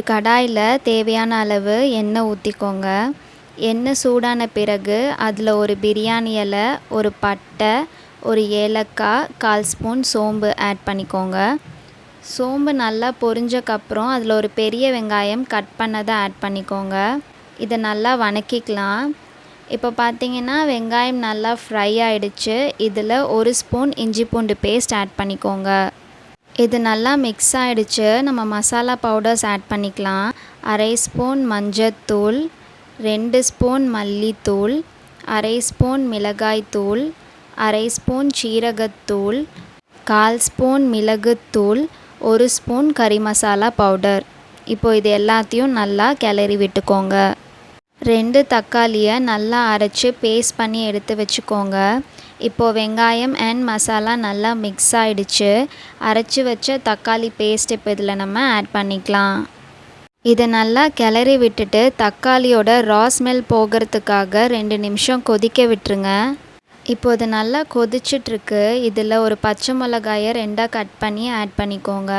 கடாயில் தேவையான அளவு எண்ணெய் ஊற்றிக்கோங்க. எண்ணெய் சூடான பிறகு அதில் ஒரு பிரியாணி இலை, ஒரு பட்டை, ஒரு ஏலக்காய், 1/4 ஸ்பூன் சோம்பு ஆட் பண்ணிக்கோங்க. சோம்பு நல்லா பொரிஞ்சக்கப்புறம் அதில் ஒரு பெரிய வெங்காயம் கட் பண்ணதை ஆட் பண்ணிக்கோங்க. இதை நல்லா வணக்கிக்கலாம். இப்போ பார்த்தீங்கன்னா வெங்காயம் நல்லா ஃப்ரை ஆகிடுச்சு. இதில் 1 ஸ்பூன் இஞ்சி பூண்டு பேஸ்ட் ஆட் பண்ணிக்கோங்க. இது நல்லா மிக்ஸ் ஆகிடுச்சு. நம்ம மசாலா பவுடர்ஸ் ஆட் பண்ணிக்கலாம். 1/2 ஸ்பூன் மஞ்சத்தூள், 2 ஸ்பூன் மல்லித்தூள், 1/2 ஸ்பூன் மிளகாய்த்தூள், 1/2 ஸ்பூன் சீரகத்தூள், 1/4 ஸ்பூன் மிளகுத்தூள், 1 ஸ்பூன் கறி மசாலா பவுடர். இப்போ இது எல்லாத்தையும் நல்லா கிளறி விட்டுக்கோங்க. 2 தக்காளியை நல்லா அரைச்சி பேஸ்ட் பண்ணி எடுத்து வச்சுக்கோங்க. இப்போது வெங்காயம் அண்ட் மசாலா நல்லா மிக்ஸ் ஆகிடுச்சு. அரைச்சி வச்ச தக்காளி பேஸ்ட் இப்போ இதில் நம்ம ஆட் பண்ணிக்கலாம். இதை நல்லா கிளறி விட்டுட்டு தக்காளியோட ரா ஸ்மெல் போகிறதுக்காக 2 நிமிஷம் கொதிக்க விட்டுருங்க. இப்போ இது நல்லா கொதிச்சிட்ருக்கு. இதில் ஒரு பச்சை மிளகாயை 2ஆக கட் பண்ணி ஆட் பண்ணிக்கோங்க.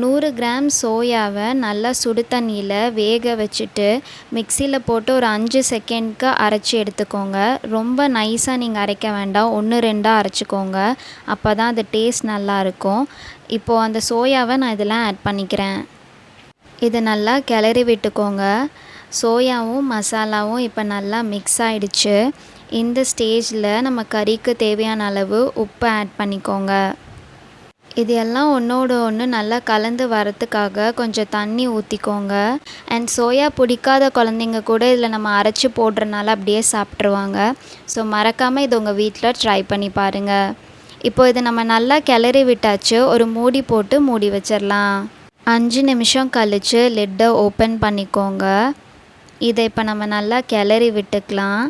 100 கிராம் சோயாவை நல்லா சுடு தண்ணியில் வேக வச்சுட்டு மிக்சியில் போட்டு ஒரு 5 செகண்ட்க்கு அரைச்சி எடுத்துக்கோங்க. ரொம்ப நைஸாக நீங்கள் அரைக்க வேண்டாம், 1-2 அரைச்சிக்கோங்க. அப்போ தான் அது டேஸ்ட் நல்லாயிருக்கும். இப்போது அந்த சோயாவை நான் இதில் ஆட் பண்ணிக்கிறேன். இது நல்லா கிளறி விட்டுக்கோங்க. சோயாவும் மசாலாவும் இப்போ நல்லா மிக்ஸ் ஆகிடுச்சு. இந்த ஸ்டேஜில் நம்ம கறிக்கு தேவையான அளவு உப்பு ஆட் பண்ணிக்கோங்க. இது எல்லாம் ஒன்றோடு ஒன்று நல்லா கலந்து வரத்துக்காக கொஞ்சம் தண்ணி ஊற்றிக்கோங்க. அண்ட் சோயா பிடிக்காத குழந்தைங்க கூட இதில் நம்ம அரைச்சி போடுறனால அப்படியே சாப்பிட்ருவாங்க. ஸோ மறக்காமல் இது உங்கள் வீட்டில் ட்ரை பண்ணி பாருங்கள். இப்போ இதை நம்ம நல்லா கிளறி விட்டாச்சு. ஒரு மூடி போட்டு மூடி வச்சிடலாம். 5 நிமிஷம் கழித்து லிட்டை ஓப்பன் பண்ணிக்கோங்க. இதை இப்போ நம்ம நல்லா கிளறி விட்டுக்கலாம்.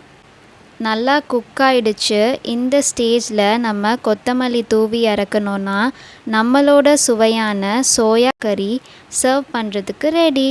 நல்லா குக் ஆகிடுச்சு. இந்த ஸ்டேஜில் நம்ம கொத்தமல்லி தூவி இறக்கணுன்னா நம்மளோட சுவையான சோயா கறி சர்வ் பண்ணுறதுக்கு ரெடி.